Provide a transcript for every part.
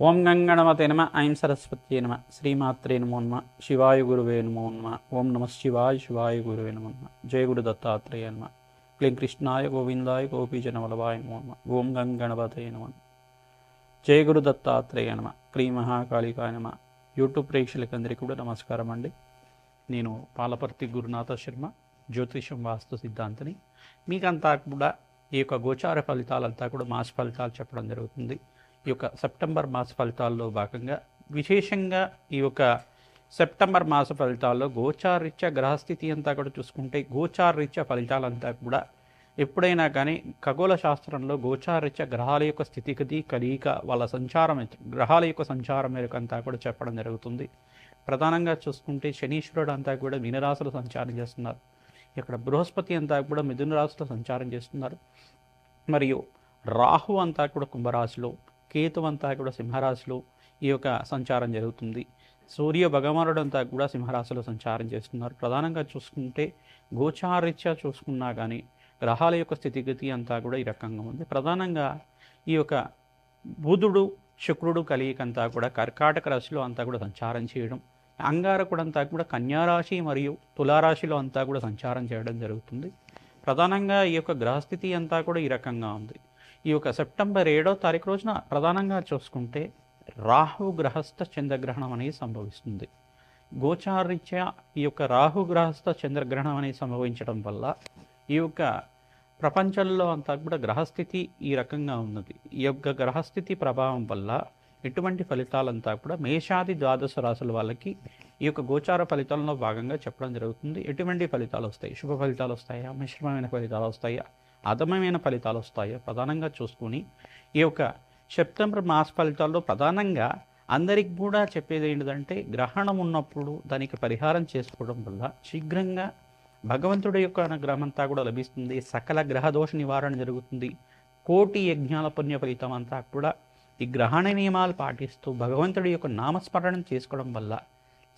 ఓం గంగణమతే నమ ఐం సరస్వత్యే నమ శ్రీమాత్రే నమో నమ శివాయ గురువే నమో నమ ఓం నమ శివాయ శివాయ గురువే నమో నమ జయ గురు దత్తాత్రేయ నమ క్లీం కృష్ణాయ గోవిందాయ గోపీజనవల్లభాయ నమో నమ ఓం గంగణపతే నమ జయ గురు దత్తాత్రేయ నమ క్లీం మహాకాళికాయ నమ. యూట్యూబ్ ప్రేక్షకులందరికీ కూడా నమస్కారం అండి. నేను పాలపర్తి గురునాథ శర్మ, జ్యోతిషం వాస్తు సిద్ధాంతిని. మీకంతా కూడా ఈ యొక్క గోచార ఫలితాలంతా కూడా మాస ఫలితాలు చెప్పడం జరుగుతుంది. ఈ యొక్క సెప్టెంబర్ మాస ఫలితాల్లో భాగంగా విశేషంగా ఈ యొక్క సెప్టెంబర్ మాస ఫలితాల్లో గోచారరీత్యా గ్రహస్థితి అంతా కూడా చూసుకుంటే గోచారరీత్యా ఫలితాలంతా కూడా ఎప్పుడైనా కానీ ఖగోళ శాస్త్రంలో గోచారరీత్యా గ్రహాల యొక్క స్థితిగతి కలయిక వాళ్ళ సంచారం గ్రహాల యొక్క సంచారం మేరకు అంతా కూడా చెప్పడం జరుగుతుంది. ప్రధానంగా చూసుకుంటే శనీశ్వరుడు అంతా కూడా మీనరాశిలో సంచారం చేస్తున్నారు. ఇక్కడ బృహస్పతి అంతా కూడా మిథున రాశిలో సంచారం చేస్తున్నారు. మరియు రాహు అంతా కూడా కుంభరాశిలో, కేతు అంతా కూడా సింహరాశిలో ఈ యొక్క సంచారం జరుగుతుంది. సూర్య భగవానుడు అంతా కూడా సింహరాశిలో సంచారం చేస్తున్నారు. ప్రధానంగా చూసుకుంటే గోచారీత్యా చూసుకున్నా కానీ గ్రహాల యొక్క స్థితిగతి అంతా కూడా ఈ రకంగా ఉంది. ప్రధానంగా ఈ యొక్క బుధుడు శుక్రుడు కలయికంతా కూడా కర్కాటక రాశిలో అంతా కూడా సంచారం చేయడం, అంగారకుడు అంతా కూడా కన్యారాశి మరియు తులారాశిలో అంతా కూడా సంచారం చేయడం జరుగుతుంది. ప్రధానంగా ఈ యొక్క గ్రహస్థితి అంతా కూడా ఈ రకంగా ఉంది. ఈ యొక్క సెప్టెంబర్ 7వ తారీఖు రోజున ప్రధానంగా చూసుకుంటే రాహు గ్రహస్థ చంద్రగ్రహణం అనేది సంభవిస్తుంది. గోచారీత్యా ఈ యొక్క రాహు గ్రహస్థ చంద్రగ్రహణం అనేది సంభవించడం వల్ల ఈ యొక్క ప్రపంచంలో అంతా కూడా గ్రహస్థితి ఈ రకంగా ఉన్నది. ఈ యొక్క గ్రహస్థితి ప్రభావం వల్ల ఎటువంటి ఫలితాలంతా కూడా మేషాది ద్వాదశ రాశుల వాళ్ళకి ఈ యొక్క గోచార ఫలితాలలో భాగంగా చెప్పడం జరుగుతుంది. ఎటువంటి ఫలితాలు వస్తాయి, శుభ ఫలితాలు వస్తాయా, మిశ్రమమైన ఫలితాలు వస్తాయా, అధమమైన ఫలితాలు వస్తాయో ప్రధానంగా చూసుకొని ఈ యొక్క సెప్టెంబర్ మాస ఫలితాల్లో ప్రధానంగా అందరికి కూడా చెప్పేది ఏంటంటే గ్రహణం ఉన్నప్పుడు దానికి పరిహారం చేసుకోవడం వల్ల శీఘ్రంగా భగవంతుడి యొక్క అనుగ్రహం అంతా కూడా లభిస్తుంది. సకల గ్రహ దోష నివారణ జరుగుతుంది. కోటి యజ్ఞాల పుణ్య ఫలితం అంతా కూడా ఈ గ్రహణ నియమాలు పాటిస్తూ భగవంతుడి యొక్క నామస్మరణం చేసుకోవడం వల్ల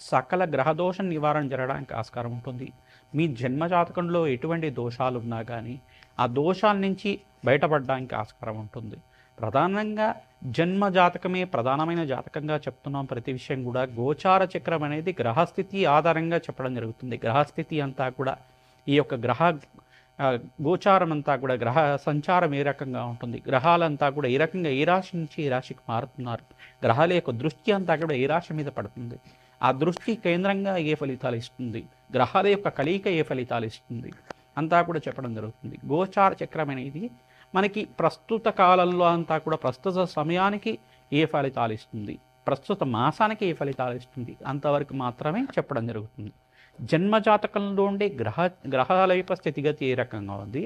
సకల గ్రహదోష నివారణ జరగడానికి ఆస్కారం ఉంటుంది. మీ జన్మజాతకంలో ఎటువంటి దోషాలు ఉన్నా కానీ ఆ దోషాల నుంచి బయటపడడానికి ఆస్కారం ఉంటుంది. ప్రధానంగా జన్మజాతకమే ప్రధానమైన జాతకంగా చెప్తున్నాం. ప్రతి విషయం కూడా గోచార చక్రం అనేది గ్రహస్థితి ఆధారంగా చెప్పడం జరుగుతుంది. గ్రహస్థితి అంతా కూడా ఈ యొక్క గోచారం అంతా కూడా గ్రహ సంచారం ఏ రకంగా ఉంటుంది, గ్రహాలంతా కూడా ఏ రకంగా ఏ రాశి నుంచి ఏ రాశికి మారుతున్నారు, గ్రహాల యొక్క దృష్టి అంతా కూడా ఏ రాశి మీద పడుతుంది, ఆ దృష్టి కేంద్రంగా ఏ ఫలితాలు ఇస్తుంది, గ్రహాల యొక్క కలయిక ఏ ఫలితాలు ఇస్తుంది అంతా కూడా చెప్పడం జరుగుతుంది. గోచార చక్రం అనేది మనకి ప్రస్తుత కాలంలో అంతా కూడా ప్రస్తుత సమయానికి ఏ ఫలితాలు ఇస్తుంది, ప్రస్తుత మాసానికి ఏ ఫలితాలు ఇస్తుంది అంతవరకు మాత్రమే చెప్పడం జరుగుతుంది. జన్మజాతకంలో ఉండే గ్రహాల యొక్క స్థితిగతి ఏ రకంగా ఉంది,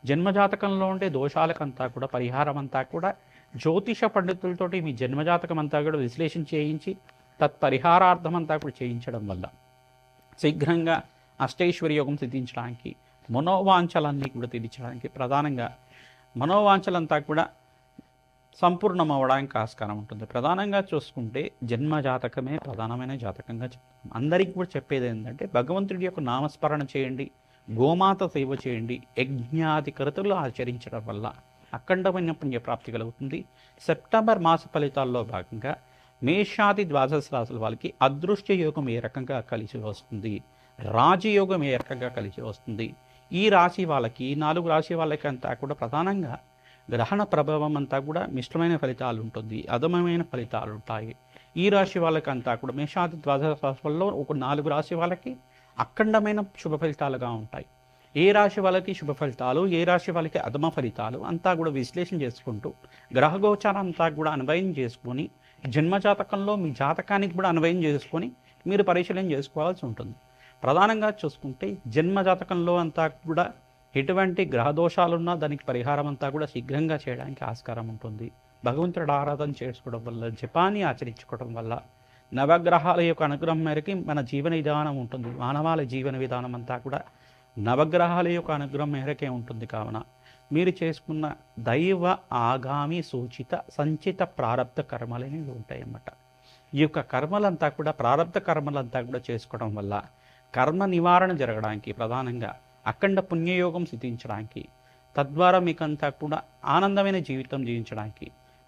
జన్మజాతకంలో ఉండే దోషాలకంతా కూడా పరిహారం అంతా కూడా జ్యోతిష పండితులతోటి మీ జన్మజాతకం అంతా కూడా విశ్లేషణ చేయించి తత్పరిహారార్థం అంతా కూడా చేయించడం వల్ల శీఘ్రంగా అష్టైశ్వర్య యోగం సిద్ధించడానికి, మనోవాంఛలన్నీ కూడా తీర్చడానికి, ప్రధానంగా మనోవాంఛలంతా కూడా సంపూర్ణం అవ్వడానికి ఆస్కారం ఉంటుంది. ప్రధానంగా చూసుకుంటే జన్మజాతకమే ప్రధానమైన జాతకంగా చెప్తాం. అందరికీ కూడా చెప్పేది ఏంటంటే భగవంతుడి యొక్క నామస్మరణ చేయండి, గోమాత సేవ చేయండి, యజ్ఞాది కృతులు ఆచరించడం వల్ల అఖండమైన పుణ్యప్రాప్తి కలుగుతుంది. సెప్టెంబర్ మాస ఫలితాల్లో భాగంగా మేషాది ద్వాదశ రాశుల వాళ్ళకి అదృష్ట యోగం ఏ రకంగా కలిసి వస్తుంది, రాజయోగం ఏ రకంగా కలిసి వస్తుంది, ఈ రాశి వాళ్ళకి 4 రాశి వాళ్ళకి అంతా కూడా ప్రధానంగా గ్రహణ ప్రభావం అంతా కూడా మిశ్రమైన ఫలితాలు ఉంటుంది, అధమమైన ఫలితాలు ఉంటాయి. ఈ రాశి వాళ్ళకంతా కూడా మేషాది ద్వాదశ రాశుల్లో ఒక 4 రాశి వాళ్ళకి అఖండమైన శుభ ఫలితాలుగా ఉంటాయి. ఏ రాశి వాళ్ళకి శుభ ఫలితాలు, ఏ రాశి వాళ్ళకి అధమ ఫలితాలు అంతా కూడా విశ్లేషణ చేసుకుంటూ గ్రహగోచారం అంతా కూడా అన్వయం చేసుకొని జన్మజాతకంలో మీ జాతకానికి కూడా అన్వయం చేసుకొని మీరు పరిశీలన చేసుకోవాల్సి ఉంటుంది. ప్రధానంగా చూసుకుంటే జన్మజాతకంలో అంతా కూడా ఎటువంటి గ్రహదోషాలున్నా దానికి పరిహారం అంతా కూడా శీఘ్రంగా చేయడానికి ఆస్కారం ఉంటుంది. భగవంతుడు ఆరాధన చేసుకోవడం వల్ల, జపాన్ని ఆచరించుకోవడం వల్ల నవగ్రహాల యొక్క అనుగ్రహం మేరకి మన జీవన విధానం ఉంటుంది. మానవాళి జీవన విధానం అంతా కూడా నవగ్రహాల యొక్క అనుగ్రహం మేరకే ఉంటుంది. కావున మీరు చేసుకున్న దైవ ఆగామి సూచిత సంచిత ప్రారబ్ధ కర్మలు అనేవి ఉంటాయి అన్నమాట. ఈ యొక్క కర్మలంతా కూడా ప్రారబ్ధ కర్మలంతా కూడా చేసుకోవడం వల్ల కర్మ నివారణ జరగడానికి, ప్రధానంగా అఖండ పుణ్యయోగం సిద్ధించడానికి, తద్వారా మీకంతా కూడా ఆనందమైన జీవితం జీవించడానికి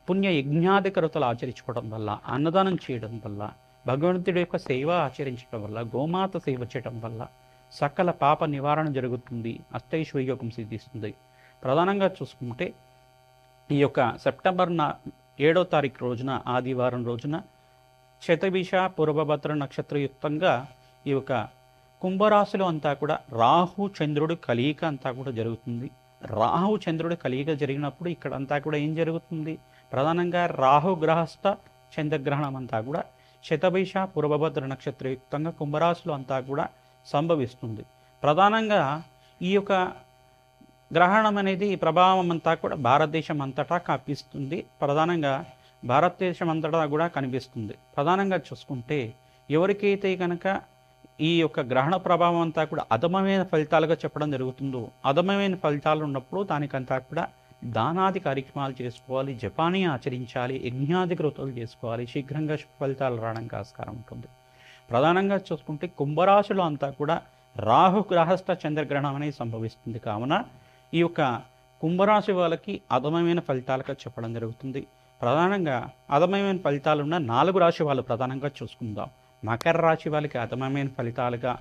పుణ్య యజ్ఞాధికృతలు ఆచరించుకోవడం వల్ల, అన్నదానం చేయడం వల్ల, భగవంతుడి యొక్క సేవ ఆచరించడం వల్ల, గోమాత సేవ చేయడం వల్ల సకల పాప నివారణ జరుగుతుంది, అష్టైశ్వర్యోగం సిద్ధిస్తుంది. ప్రధానంగా చూసుకుంటే ఈ యొక్క సెప్టెంబర్ 7వ తారీఖు రోజున, ఆదివారం రోజున శతభిష పూర్వభద్ర నక్షత్రయుక్తంగా ఈ యొక్క కుంభరాశిలో అంతా కూడా రాహు చంద్రుడు కలయిక అంతా కూడా జరుగుతుంది. రాహు చంద్రుడు కలయిక జరిగినప్పుడు ఇక్కడ అంతా కూడా ఏం జరుగుతుంది? ప్రధానంగా రాహు గ్రహస్థ చంద్రగ్రహణం అంతా కూడా శతభిష పూర్వభద్ర నక్షత్రయుక్తంగా కుంభరాశిలో అంతా కూడా సంభవిస్తుంది. ప్రధానంగా ఈ యొక్క గ్రహణం అనేది ప్రభావం అంతా కూడా భారతదేశం అంతటా కనిపిస్తుంది. ప్రధానంగా భారతదేశం అంతటా కూడా కనిపిస్తుంది. ప్రధానంగా చూసుకుంటే ఎవరికైతే కనుక ఈ యొక్క గ్రహణ ప్రభావం అంతా కూడా అధమమైన ఫలితాలుగా చెప్పడం జరుగుతుందో, అధమమైన ఫలితాలు ఉన్నప్పుడు దానికంతా కూడా దానాది కార్యక్రమాలు చేసుకోవాలి, జపానీ ఆచరించాలి, యజ్ఞాది కృతులు చేసుకోవాలి, శీఘ్రంగా ఫలితాలు రావడానికి ఆస్కారం ఉంటుంది. ప్రధానంగా చూసుకుంటే కుంభరాశిలో అంతా కూడా రాహు గ్రహస్థ చంద్రగ్రహణం అనేది సంభవిస్తుంది. కావున ఈ యొక్క కుంభరాశి వాళ్ళకి అధమమైన ఫలితాలుగా చెప్పడం జరుగుతుంది. ప్రధానంగా అధమమైన ఫలితాలున్న 4 రాశి వాళ్ళు ప్రధానంగా చూసుకుందాం. మకర రాశి వాళ్ళకి అధమమైన ఫలితాలుగా,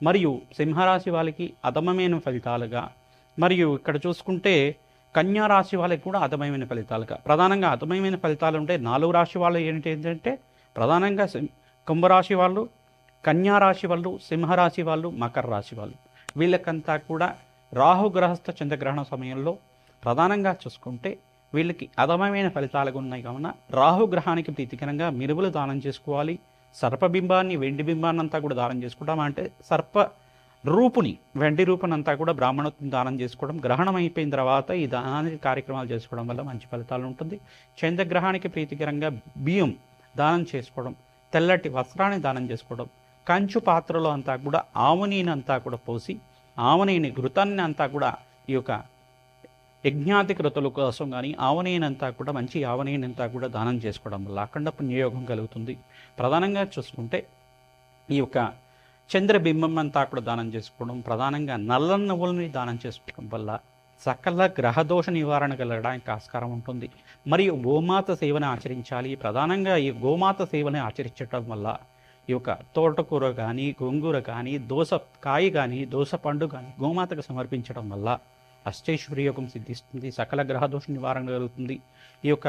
మరియు సింహరాశి వాళ్ళకి అధమమైన ఫలితాలుగా, మరియు ఇక్కడ చూసుకుంటే కన్యా రాశి వాళ్ళకి కూడా అధమమైన ఫలితాలుగా. ప్రధానంగా అధమమైన ఫలితాలు ఉంటే 4 రాశి వాళ్ళు ఏంటంటే ప్రధానంగా కుంభరాశి వాళ్ళు, కన్యా రాశి వాళ్ళు, సింహరాశి వాళ్ళు, మకర రాశి వాళ్ళు. వీళ్ళకంతా కూడా రాహు గ్రహస్థ చంద్రగ్రహణ సమయంలో ప్రధానంగా చూసుకుంటే వీళ్ళకి అధమమైన ఫలితాలుగా ఉన్నాయి. కావున రాహుగ్రహానికి ప్రీతికరంగా మినువులు దానం చేసుకోవాలి. సర్పబింబాన్ని, వెండి బింబాన్ని అంతా కూడా దానం చేసుకుంటాం. అంటే సర్ప రూపుని, వెండి రూపుని అంతా కూడా బ్రాహ్మణత్వం దానం చేసుకోవడం, గ్రహణం అయిపోయిన తర్వాత ఈ దానానికి కార్యక్రమాలు చేసుకోవడం వల్ల మంచి ఫలితాలు ఉంటుంది. చంద్రగ్రహానికి ప్రీతికరంగా బియ్యం దానం చేసుకోవడం, తెల్లటి వస్త్రాన్ని దానం చేసుకోవడం, కంచు పాత్రలో అంతా కూడా ఆవునీని అంతా కూడా పోసి, ఆవునీని ఘృతాన్ని అంతా కూడా ఈ యొక్క యజ్ఞాతి కృతుల కోసం కానీ ఆవనీనంతా కూడా మంచి ఆవనీనంతా కూడా దానం చేసుకోవడం వల్ల అఖండ పుణ్యయోగం కలుగుతుంది. ప్రధానంగా చూసుకుంటే ఈ యొక్క చంద్రబింబం అంతా కూడా దానం చేసుకోవడం, ప్రధానంగా నల్ల నువ్వులని దానం చేసుకోవడం వల్ల సకల గ్రహదోష నివారణ కలగడానికి ఆస్కారం ఉంటుంది. మరియు గోమాత సేవను ఆచరించాలి. ప్రధానంగా ఈ గోమాత సేవని ఆచరించడం వల్ల ఈ యొక్క తోటకూర కానీ, గోంగూర కానీ, దోసకాయ కానీ, దోస పండు కానీ గోమాతకు సమర్పించడం వల్ల అష్టైశ్వర్యోగం సిద్ధిస్తుంది, సకల గ్రహదోష నివారణ కలుగుతుంది. ఈ యొక్క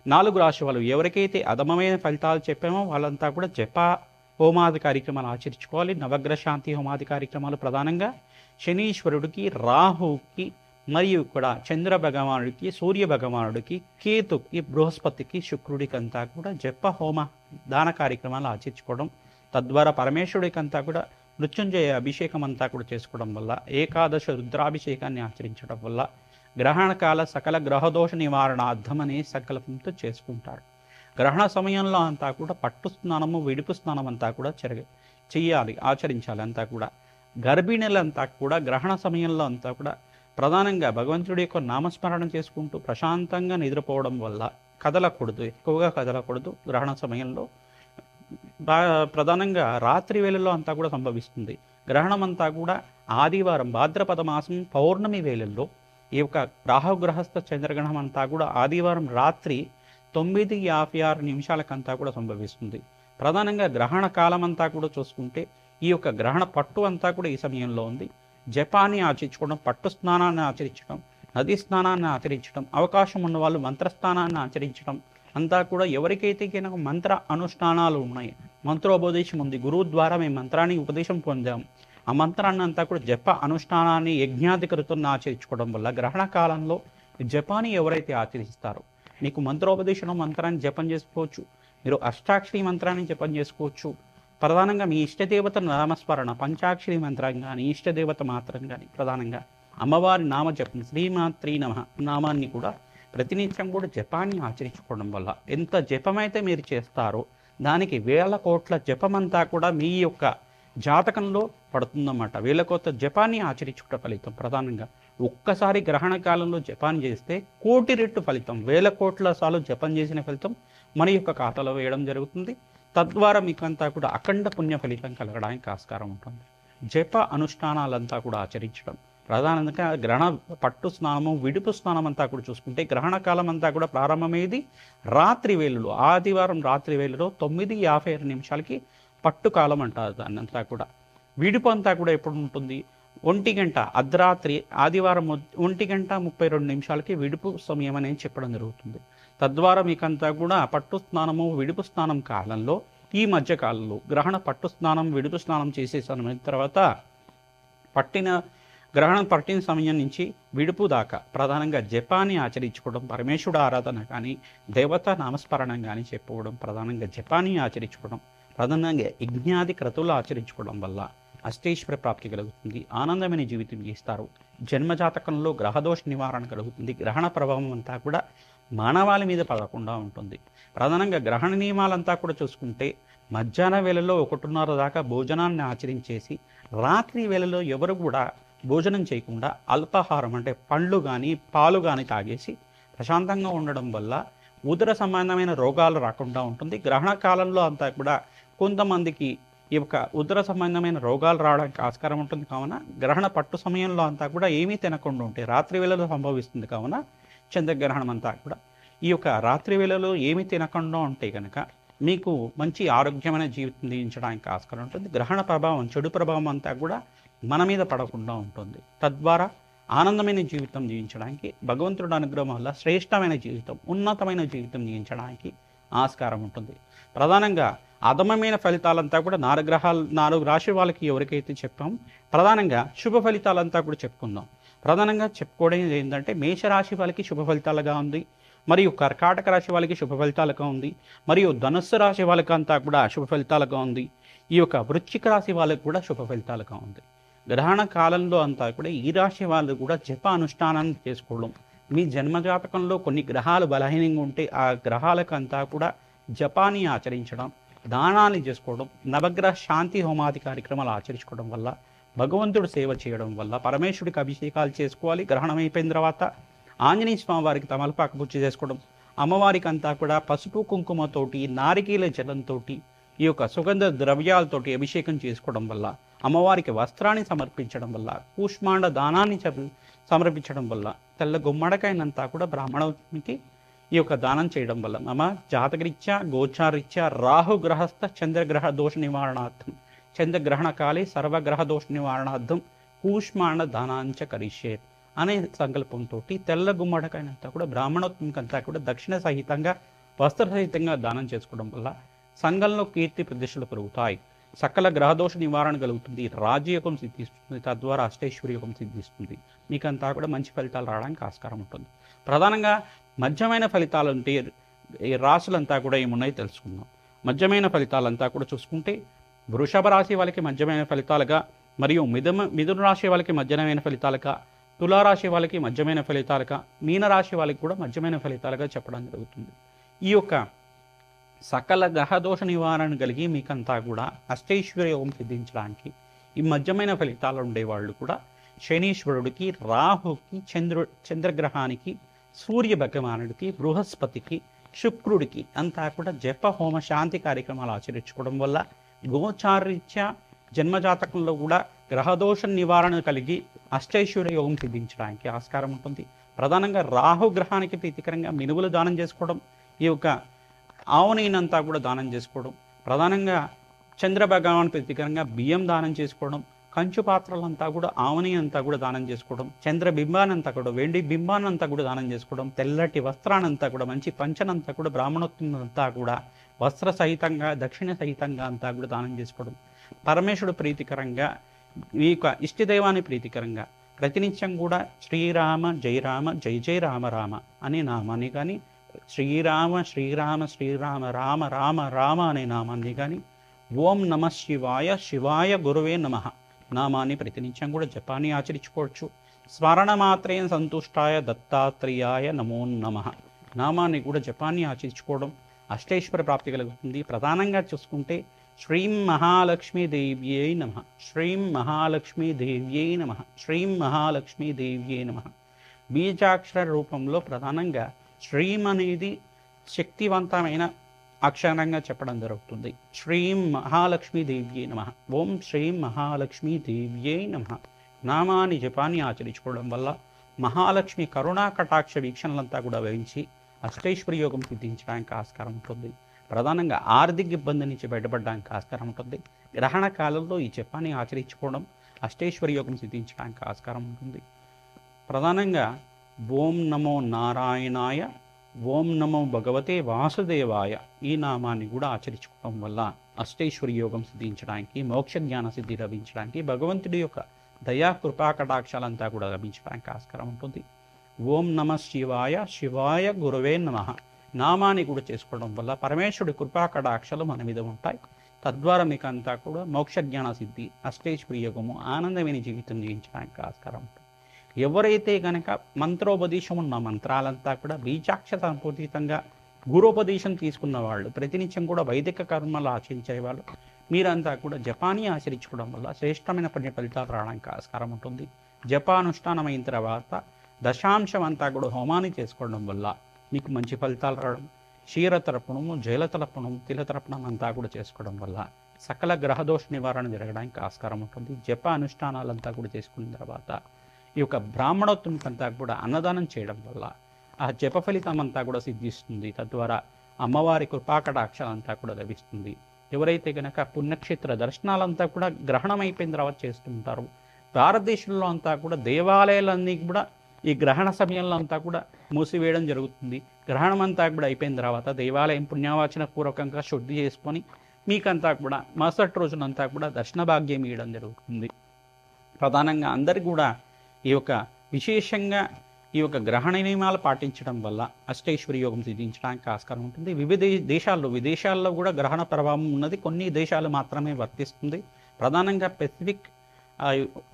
4 రాశి వాళ్ళు ఎవరికైతే అధమమైన ఫలితాలు చెప్పామో వాళ్ళంతా కూడా జప హోమాది కార్యక్రమాలు ఆచరించుకోవాలి. నవగ్రహ శాంతి హోమాది కార్యక్రమాలు ప్రధానంగా శనీశ్వరుడికి, రాహుకి, మరియు ఇక్కడ చంద్ర భగవానుడికి, సూర్య భగవానుడికి, కేతుకి, బృహస్పతికి, శుక్రుడికి అంతా కూడా జప హోమ దాన కార్యక్రమాలు ఆచరించుకోవడం, తద్వారా పరమేశ్వరుడికి అంతా కూడా మృత్యుంజయ అభిషేకం అంతా కూడా చేసుకోవడం వల్ల, ఏకాదశ రుద్రాభిషేకాన్ని ఆచరించడం వల్ల గ్రహణకాల సకల గ్రహదోష నివారణార్థం అనే సంకల్పంతో చేసుకుంటారు. గ్రహణ సమయంలో అంతా కూడా పట్టు స్నానము, విడుపు స్నానం అంతా కూడా చెయ్యాలి, ఆచరించాలి. అంతా కూడా గర్భిణులంతా కూడా గ్రహణ సమయంలో అంతా కూడా ప్రధానంగా భగవంతుడి యొక్క నామస్మరణ చేసుకుంటూ ప్రశాంతంగా నిద్రపోవడం వల్ల కదలకూడదు, ఎక్కువగా కదలకూడదు. గ్రహణ సమయంలో ప్రధానంగా రాత్రి వేళల్లో అంతా కూడా సంభవిస్తుంది. గ్రహణం అంతా కూడా ఆదివారం భాద్రపద మాసం పౌర్ణమి వేళల్లో ఈ యొక్క రాహుగ్రహస్థ చంద్రగ్రహణం అంతా కూడా ఆదివారం రాత్రి 9:56 కూడా సంభవిస్తుంది. ప్రధానంగా గ్రహణ కాలం అంతా కూడా చూసుకుంటే ఈ యొక్క గ్రహణ పట్టు అంతా కూడా ఈ సమయంలో ఉంది. జపాన్ని ఆచరించుకోవడం, పట్టు స్నానాన్ని ఆచరించడం, నదీ స్నానాన్ని ఆచరించడం, అవకాశం ఉన్న వాళ్ళు మంత్రస్నానాన్ని ఆచరించడం అంతా కూడా ఎవరికైతే కనుక మంత్ర అనుష్ఠానాలు ఉన్నాయి, మంత్రోపదేశం ఉంది, గురువు ద్వారా మేము మంత్రాన్ని ఉపదేశం పొందాం, ఆ మంత్రాన్ని అంతా కూడా జప అనుష్ఠానాన్ని యజ్ఞాధికృతులను ఆచరించుకోవడం వల్ల గ్రహణ కాలంలో జపాన్ని ఎవరైతే ఆచరిస్తారో మీకు మంత్రోపదేశంలో మంత్రాన్ని జపం చేసుకోవచ్చు, మీరు అష్టాక్షరి మంత్రాన్ని జపం చేసుకోవచ్చు. ప్రధానంగా మీ ఇష్టదేవత నామస్మరణ పంచాక్షరి మంత్రం కానీ, ఇష్టదేవత మాత్రం కానీ, ప్రధానంగా అమ్మవారి నామ జపం శ్రీమాత్రీ నమః నామాన్ని కూడా ప్రతినిత్యం కూడా జపాన్ని ఆచరించుకోవడం వల్ల ఎంత జపమైతే మీరు చేస్తారో దానికి 1000 కోట్ల జపమంతా కూడా మీ యొక్క జాతకంలో పడుతుందన్నమాట. 1000 కోట్ల జపాన్ని ఆచరించుకునే ఫలితం ప్రధానంగా ఒక్కసారి గ్రహణ కాలంలో జపాన్ని చేస్తే 1,000,000 రెట్లు ఫలితం, 1000 కోట్ల సార్లు జపం చేసిన ఫలితం మన యొక్క ఖాతాలో వేయడం జరుగుతుంది. తద్వారా మీకంతా కూడా అఖండ పుణ్య ఫలితం కలగడానికి ఆస్కారం ఉంటుంది. జప అనుష్ఠానాలంతా కూడా ఆచరించడం, ప్రధానంగా గ్రహణ పట్టు స్నానము, విడుపు స్నానం అంతా కూడా చూసుకుంటే గ్రహణ కాలం అంతా కూడా ప్రారంభమయ్యేది రాత్రి వేళలో, ఆదివారం రాత్రి వేళలో 9:52 పట్టు కాలం అంటారు దాన్ని అంతా కూడా. విడుపు అంతా కూడా ఎప్పుడు ఉంటుంది? 1 గంట అర్ధరాత్రి ఆదివారం 1:32 విడుపు సమయం అనేది చెప్పడం జరుగుతుంది. తద్వారా మీకంతా కూడా పట్టు స్నానము, విడుపు స్నానం కాలంలో ఈ మధ్య కాలంలో గ్రహణ పట్టు స్నానం, విడుపు స్నానం చేసేసిన తర్వాత గ్రహణం పట్టిన సమయం నుంచి విడుపు దాకా ప్రధానంగా జపాన్ని ఆచరించుకోవడం, పరమేశ్వరుడు ఆరాధన కానీ దేవతా నామస్మరణం కానీ చెప్పుకోవడం, ప్రధానంగా జపాన్ని ఆచరించుకోవడం, ప్రధానంగా యజ్ఞాది క్రతువులు ఆచరించుకోవడం వల్ల అష్టైశ్వర్య ప్రాప్తి కలుగుతుంది, ఆనందమైన జీవితం జీస్తారు. జన్మజాతకంలో గ్రహదోష నివారణ కలుగుతుంది. గ్రహణ ప్రభావం అంతా కూడా మానవాళి మీద పడకుండా ఉంటుంది. ప్రధానంగా గ్రహణ నియమాలంతా కూడా చూసుకుంటే మధ్యాహ్న వేళలో 1:30 దాకా భోజనాన్ని ఆచరించేసి రాత్రి వేళలో ఎవరు కూడా భోజనం చేయకుండా అల్పాహారం అంటే పండ్లు కానీ పాలు కానీ తాగేసి ప్రశాంతంగా ఉండడం వల్ల ఉదర సంబంధమైన రోగాలు రాకుండా ఉంటుంది. గ్రహణ కాలంలో అంతా కూడా కొంతమందికి ఈ యొక్క ఉదర సంబంధమైన రోగాలు రావడానికి ఆస్కారం ఉంటుంది. కావున గ్రహణ పట్టు సమయంలో అంతా కూడా ఏమీ తినకుండా ఉంటే రాత్రి వేళలో సంభవిస్తుంది. కావున చంద్రగ్రహణం అంతా కూడా ఈ యొక్క రాత్రి వేళలో ఏమీ తినకుండా ఉంటే కనుక మీకు మంచి ఆరోగ్యమైన జీవితం జీవించడానికి ఆస్కారం ఉంటుంది. గ్రహణ ప్రభావం, చెడు ప్రభావం అంతా కూడా మన మీద పడకుండా ఉంటుంది. తద్వారా ఆనందమైన జీవితం జీవించడానికి భగవంతుడి అనుగ్రహం వల్ల శ్రేష్టమైన జీవితం, ఉన్నతమైన జీవితం జీవించడానికి ఆస్కారం ఉంటుంది. ప్రధానంగా అధమమైన ఫలితాలంతా కూడా 4 రాశి వాళ్ళకి ఎవరికైతే చెప్పాం, ప్రధానంగా శుభ ఫలితాలంతా కూడా చెప్పుకుందాం. ప్రధానంగా చెప్పుకోవడం ఏంటంటే మేషరాశి వాళ్ళకి శుభ ఫలితాలుగా ఉంది, మరియు కర్కాటక రాశి వాళ్ళకి శుభ ఫలితాలుగా ఉంది, మరియు ధనుస్సు రాశి వాళ్ళకి అంతా కూడా శుభ ఫలితాలుగా ఉంది. ఈ యొక్క వృశ్చిక రాశి వాళ్ళకి కూడా శుభ ఫలితాలుగా ఉంది. గ్రహణ కాలంలో అంతా కూడా ఈ రాశి వాళ్ళు కూడా జప అనుష్ఠానాన్ని చేసుకోవడం, మీ జన్మజాతకంలో కొన్ని గ్రహాలు బలహీనంగా ఉంటే ఆ గ్రహాలకు అంతా కూడా జపాన్ని ఆచరించడం, దానాన్ని చేసుకోవడం, నవగ్రహ శాంతి హోమాది కార్యక్రమాలు ఆచరించుకోవడం వల్ల, భగవంతుడు సేవ చేయడం వల్ల, పరమేశ్వరుడికి అభిషేకాలు చేసుకోవాలి. గ్రహణం అయిపోయిన తర్వాత ఆంజనేయ స్వామి వారికి తమలపాకు పూజ చేసుకోవడం, అమ్మవారికి అంతా కూడా పసుపు కుంకుమతోటి, నారికేల జలంతో, ఈ యొక్క సుగంధ ద్రవ్యాలతోటి అభిషేకం చేసుకోవడం వల్ల, అమ్మవారికి వస్త్రాన్ని సమర్పించడం వల్ల, కూష్మాండ దానాన్ని సమర్పించడం వల్ల, తెల్ల గుమ్మడికాయనంతా కూడా బ్రాహ్మణునికి ఈ యొక్క దానం చేయడం వల్ల మమ జాతకరీత్యా గోచారీత్యా రాహుగ్రహస్థ చంద్రగ్రహ దోష నివారణార్థం చంద్రగ్రహణ కాలే సర్వగ్రహ దోష నివారణార్థం కూష్మాండ దానాంచ కరిష్యే అనే సంకల్పంతో తెల్ల గుమ్మడికాయనంతా కూడా బ్రాహ్మణోత్మకంతా కూడా దక్షిణ సహితంగా, వస్త్ర సహితంగా దానం చేసుకోవడం వల్ల సంఘంలో కీర్తి ప్రతిష్టలు పెరుగుతాయి, సకల గ్రహదోష నివారణ కలుగుతుంది, రాజయోగం సిద్ధిస్తుంది, తద్వారా అష్టైశ్వర్యోగం సిద్ధిస్తుంది. మీకంతా కూడా మంచి ఫలితాలు రావడానికి ఆస్కారం ఉంటుంది. ప్రధానంగా మధ్యమైన ఫలితాలు అంటే ఈ రాశులంతా కూడా ఏమున్నాయో తెలుసుకుందాం. మధ్యమైన ఫలితాలంతా కూడా చూసుకుంటే వృషభ రాశి వాళ్ళకి మధ్యమైన ఫలితాలుగా, మరియు మిథున రాశి వాళ్ళకి మధ్యమైన ఫలితాలుగా, తులారాశి వాళ్ళకి మధ్యమైన ఫలితాలుగా, మీనరాశి వాళ్ళకి కూడా మధ్యమైన ఫలితాలుగా చెప్పడం జరుగుతుంది. ఈ యొక్క సకల గ్రహదోష నివారణ కలిగి మీకంతా కూడా అష్టైశ్వర్యోగం సిద్ధించడానికి ఈ మధ్యమైన ఫలితాలు ఉండేవాళ్ళు కూడా శనీశ్వరుడికి, రాహుకి, చంద్రగ్రహానికి, సూర్య భగవానుడికి, బృహస్పతికి, శుక్రుడికి అంతా కూడా జప హోమ శాంతి కార్యక్రమాలు ఆచరించుకోవడం వల్ల గోచారీత్యా జన్మజాతకంలో కూడా గ్రహదోష నివారణ కలిగి అష్టైశ్వర్య యోగం సిద్ధించడానికి ఆస్కారం ఉంటుంది. ప్రధానంగా రాహు గ్రహానికి ప్రీతికరంగా మినువులు దానం చేసుకోవడం, ఈ యొక్క ఆవునేనంతా కూడా దానం చేసుకోవడం, ప్రధానంగా చంద్ర భగవాన్ ప్రీతికరంగా బియ్యం దానం చేసుకోవడం, కంచు పాత్రలంతా కూడా ఆవుని అంతా కూడా దానం చేసుకోవడం, చంద్ర బింబానంతా కూడా, వెండి బింబానంతా కూడా దానం చేసుకోవడం, తెల్లటి వస్త్రానంతా కూడా, మంచి పంచనంతా కూడా, బ్రాహ్మణోత్వంతా కూడా వస్త్ర సహితంగా, దక్షిణ సహితంగా అంతా కూడా దానం చేసుకోవడం, పరమేశ్వరుడు ప్రీతికరంగా, ఈ యొక్క ఇష్టదైవాన్ని ప్రీతికరంగా ప్రతినిత్యం కూడా శ్రీరామ జయ రామ జయ జయ రామ రామ అనే నామాన్ని కానీ, శ్రీరామ శ్రీరామ శ్రీరామ రామ రామ రామ అనే నామాన్ని కానీ, ఓం నమ శివాయ శివాయ గురువే నమః నామాన్ని ప్రతినిత్యం కూడా జపాన్ని ఆచరించుకోవచ్చు. స్మరణ మాత్రేన సంతుష్టాయ దత్తాత్రేయాయ నమో నమః నామాన్ని కూడా జపాన్ని ఆచరించుకోవడం అష్టైశ్వర్య ప్రాప్తి కలుగుతుంది. ప్రధానంగా చూసుకుంటే శ్రీం మహాలక్ష్మీ దేవ్యై నమః, శ్రీం మహాలక్ష్మీ దేవ్యై నమః, శ్రీం మహాలక్ష్మీ దేవ్యై నమః. బీజాక్షర రూపంలో ప్రధానంగా శ్రీం అనేది శక్తివంతమైన అక్షరంగా చెప్పడం జరుగుతుంది. శ్రీం మహాలక్ష్మీ దేవ్యై నమః, ఓం శ్రీం మహాలక్ష్మీ దేవ్యై నమః, నామాన్ని జపాన్ని ఆచరించుకోవడం వల్ల మహాలక్ష్మి కరుణా కటాక్ష వీక్షణలంతా కూడా వహించి అష్టైశ్వర్య యోగం సిద్ధించడానికి ఆస్కారం ఉంటుంది. ప్రధానంగా ఆర్థిక ఇబ్బంది నుంచి బయటపడడానికి ఆస్కారం ఉంటుంది. గ్రహణ కాలంలో ఈ జపాన్ని ఆచరించుకోవడం అష్టైశ్వర్య యోగం సిద్ధించడానికి ఆస్కారం ఉంటుంది. ప్రధానంగా ఓం నమో నారాయణాయ, ఓం నమో భగవతే వాసుదేవాయ ఈ నామాన్ని కూడా ఆచరించుకోవడం వల్ల అష్టైశ్వర్య యోగం సిద్ధించడానికి, మోక్ష జ్ఞాన సిద్ధి లభించడానికి, భగవంతుడి యొక్క దయా కృపా కటాక్షాలంతా కూడా లభించడానికి ఆస్కారం ఉంటుంది. ఓం నమ శివాయ, శివాయ గురవే నమః నామాన్ని కూడా చేసుకోవడం వల్ల పరమేశ్వరుడి కృపా కటాక్షాలు మన మీద ఉంటాయి. తద్వారా మీకు అంతా కూడా మోక్ష జ్ఞాన సిద్ధి, అష్టైశ్వర్య యోగము, ఆనందమైన జీవితం జీవించడానికి ఆస్కారం ఉంటుంది. ఎవరైతే కనుక మంత్రోపదేశం ఉన్న మంత్రాలంతా కూడా బీజాక్షర సంపూరితంగా గురోపదేశం తీసుకున్న వాళ్ళు, ప్రతినిత్యం కూడా వైదిక కర్మలు ఆచరించే వాళ్ళు, మీరంతా కూడా జపాన్ని ఆచరించుకోవడం వల్ల శ్రేష్టమైన పుణ్య ఫలితాలు రావడానికి ఆస్కారం ఉంటుంది. జపానుష్ఠానం అయిన తర్వాత దశాంశం అంతా కూడా హోమాన్ని చేసుకోవడం వల్ల మీకు మంచి ఫలితాలు రావడం, క్షీర తర్పణము, జైల తర్పణం, తిల తర్పణం అంతా కూడా చేసుకోవడం వల్ల సకల గ్రహదోష నివారణ జరగడానికి ఆస్కారం ఉంటుంది. జప అనుష్ఠానాలంతా కూడా చేసుకున్న తర్వాత ఈ యొక్క బ్రాహ్మణోత్తముకంతా కూడా అన్నదానం చేయడం వల్ల ఆ జప ఫలితం అంతా కూడా సిద్ధిస్తుంది. తద్వారా అమ్మవారి కృపాకటాక్షలంతా కూడా లభిస్తుంది. ఎవరైతే కనుక పుణ్యక్షేత్ర దర్శనాలంతా కూడా గ్రహణం అయిపోయిన తర్వాత చేస్తుంటారో, భారతదేశంలో అంతా కూడా దేవాలయాలన్నీ కూడా ఈ గ్రహణ సమయంలో అంతా కూడా మూసివేయడం జరుగుతుంది. గ్రహణం అంతా కూడా అయిపోయిన తర్వాత దేవాలయం పుణ్యవాచన పూర్వకంగా శుద్ధి చేసుకొని మీకంతా కూడా మరుసటి రోజునంతా కూడా దర్శన భాగ్యం ఇవ్వడం జరుగుతుంది. ప్రధానంగా అందరికీ కూడా ఈ యొక్క విశేషంగా ఈ యొక్క గ్రహణ నియమాలు పాటించడం వల్ల అష్టైశ్వర్య యోగం సిద్ధించడానికి ఆస్కారం ఉంటుంది. వివిధ విదేశాల్లో కూడా గ్రహణ ప్రభావం ఉన్నది. కొన్ని దేశాలు మాత్రమే వర్తిస్తుంది. ప్రధానంగా పెసిఫిక్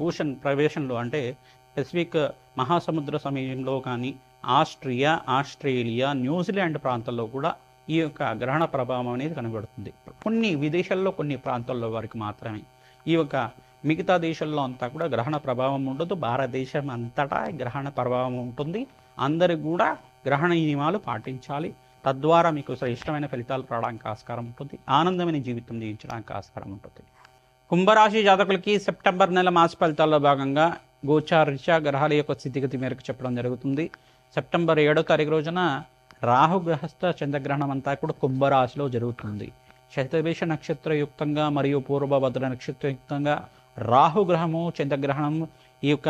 ఓషన్ ప్రవేశంలో అంటే పెసిఫిక్ మహాసముద్ర సమయంలో కానీ ఆస్ట్రేలియా, న్యూజిలాండ్ ప్రాంతాల్లో కూడా ఈ యొక్క గ్రహణ ప్రభావం అనేది కనబడుతుంది. కొన్ని విదేశాల్లో కొన్ని ప్రాంతాల్లో వరకు మాత్రమే. ఈ యొక్క మిగతా దేశాల్లో అంతా కూడా గ్రహణ ప్రభావం ఉండదు. భారతదేశం అంతటా గ్రహణ ప్రభావం ఉంటుంది. అందరూ కూడా గ్రహణ నియమాలు పాటించాలి. తద్వారా మీకు శ్రేష్టమైన ఫలితాలు రావడానికి ఆస్కారం ఉంటుంది. ఆనందమైన జీవితం జీవించడానికి ఆస్కారం ఉంటుంది. కుంభరాశి జాతకులకి సెప్టెంబర్ నెల మాస ఫలితాల్లో భాగంగా గోచారీత్యా గ్రహాల యొక్క స్థితిగతి మేరకు చెప్పడం జరుగుతుంది. సెప్టెంబర్ 7వ తారీఖు రోజున రాహుగ్రహస్థ చంద్రగ్రహణం అంతా కూడా కుంభరాశిలో జరుగుతుంది. శతభిష నక్షత్రయుక్తంగా మరియు పూర్వభద్ర నక్షత్రయుక్తంగా రాహుగ్రహము చంద్రగ్రహణము ఈ యొక్క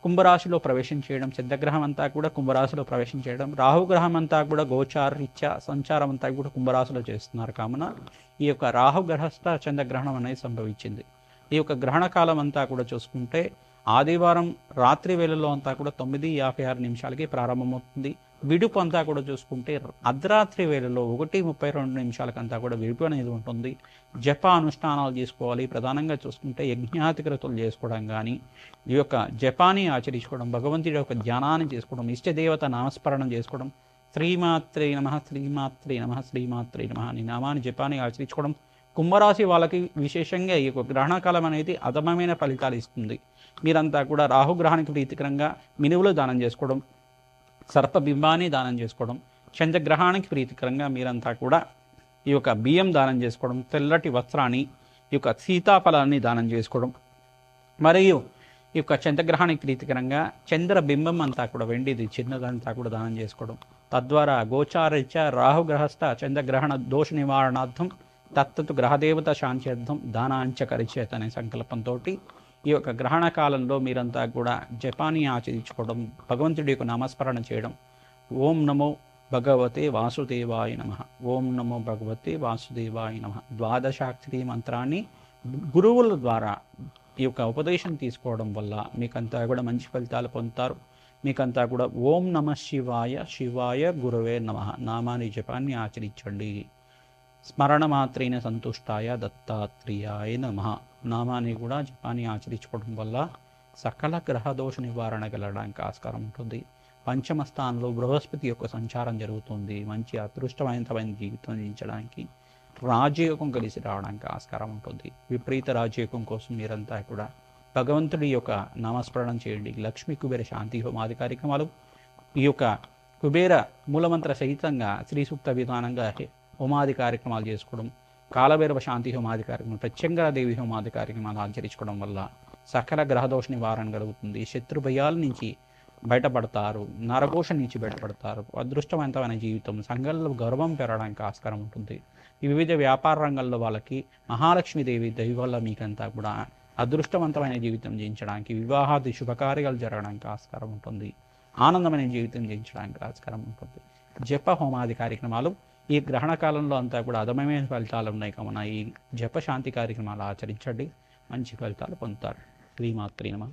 కుంభరాశిలో ప్రవేశం చేయడం, చంద్రగ్రహం అంతా కూడా కుంభరాశిలో ప్రవేశం చేయడం, రాహుగ్రహం అంతా కూడా గోచారీత్యా సంచారం అంతా కూడా కుంభరాశిలో చేస్తున్నారు. కావున ఈ యొక్క రాహుగ్రహస్థ చంద్రగ్రహణం అనేది సంభవించింది. ఈ యొక్క గ్రహణ కాలం అంతా కూడా చూసుకుంటే ఆదివారం రాత్రి వేళల్లో అంతా కూడా 9:56 ప్రారంభమవుతుంది. విడుపు అంతా కూడా చూసుకుంటే అర్ధరాత్రి వేళలో 1:32 అంతా కూడా విడుపు అనేది ఉంటుంది. జప అనుష్ఠానాలు చేసుకోవాలి. ప్రధానంగా చూసుకుంటే యజ్ఞాతికృతులు చేసుకోవడం కానీ, ఈ యొక్క జపాన్ని ఆచరించుకోవడం, భగవంతుడి యొక్క ధ్యానాన్ని చేసుకోవడం, ఇష్టదేవత నామస్మరణం చేసుకోవడం, శ్రీమాత్రే నమః, శ్రీమాత్రే నమః, శ్రీమాత్రే నమః అని నామాన్ని జపాన్ని ఆచరించుకోవడం కుంభరాశి వాళ్ళకి విశేషంగా ఈ యొక్క గ్రహణకాలం అనేది అధమమైన ఫలితాలు ఇస్తుంది. మీరంతా కూడా రాహుగ్రహానికి ప్రీతికరంగా మినువులు దానం చేసుకోవడం, సర్పబింబాన్ని దానం చేసుకోవడం, చంద్రగ్రహానికి ప్రీతికరంగా మీరంతా కూడా ఈ యొక్క బియ్యం దానం చేసుకోవడం, తెల్లటి వస్త్రాన్ని, ఈ యొక్క సీతాఫలాన్ని దానం చేసుకోవడం, మరియు ఈ యొక్క చంద్రగ్రహానికి ప్రీతికరంగా చంద్రబింబం అంతా కూడా వెండిది చిన్నదంతా కూడా దానం చేసుకోవడం, తద్వారా గోచారీత్యా రాహుగ్రహస్థ చంద్రగ్రహణ దోష నివారణార్థం తత్తు గ్రహదేవత శాంత్యర్థం దానాంచకరిచేత అనే సంకల్పంతో ఈ యొక్క గ్రహణ కాలంలో మీరంతా కూడా జపాన్ని ఆచరించుకోవడం, భగవంతుడి యొక్క నామస్మరణ చేయడం. ఓం నమో భగవతే వాసుదేవాయ నమః, ఓం నమో భగవతే వాసుదేవాయ నమః ద్వాదశాక్షరి మంత్రాన్ని గురువుల ద్వారా ఈ యొక్క ఉపదేశం తీసుకోవడం వల్ల మీకంతా కూడా మంచి ఫలితాలు పొందుతారు. మీకంతా కూడా ఓం నమ శివాయ, శివాయ గురవే నమః నామాన్ని జపాన్ని ఆచరించండి. స్మరణ మాత్రైన సంతుష్టాయ దత్తాత్రేయాయ నమః నామాన్ని కూడా జపాన్ని ఆచరించుకోవడం వల్ల సకల గ్రహదోష నివారణ కలగడానికి ఆస్కారం ఉంటుంది. పంచమ స్థానంలో బృహస్పతి యొక్క సంచారం జరుగుతుంది. మంచి అదృష్టవంతమైన జీవితం జీవించడానికి రాజయోగం కలిసి రావడానికి ఆస్కారం ఉంటుంది. విపరీత రాజయోగం కోసం మీరంతా కూడా భగవంతుడి యొక్క నామస్మరణం చేయండి. లక్ష్మీ కుబేర శాంతి హోమాది కార్యక్రమాలు, ఈ యొక్క కుబేర మూలమంత్ర సహితంగా శ్రీ సూక్త విధానంగా హోమాది కార్యక్రమాలు చేసుకోవడం, కాలభైరవ శాంతి హోమాది కార్యక్రమం, ప్రత్యంగరాదేవి హోమాది కార్యక్రమాలు ఆచరించుకోవడం వల్ల సకల గ్రహదోష నివారణ కలుగుతుంది, శత్రు భయాల నుంచి బయటపడతారు, నరఘోష నుంచి బయటపడతారు, అదృష్టవంతమైన జీవితం, సంఘంలో గౌరవం పెరగడానికి ఆస్కారం ఉంటుంది. ఈ వివిధ వ్యాపార రంగాల్లో వాళ్ళకి మహాలక్ష్మీదేవి దయ వల్ల మీకంతా కూడా అదృష్టవంతమైన జీవితం జీవించడానికి, వివాహాది శుభకార్యాలు జరగడానికి ఆస్కారం ఉంటుంది, ఆనందమైన జీవితం జీవించడానికి ఆస్కారం ఉంటుంది. జప హోమాది కార్యక్రమాలు ఈ గ్రహణ కాలంలో అంతా కూడా అదమైన ఫలితాలు ఉన్నాయి కావున ఈ జప శాంతి కార్యక్రమాలు ఆచరించండి, మంచి ఫలితాలు పొందుతారు. శ్రీమాత్రే నమః.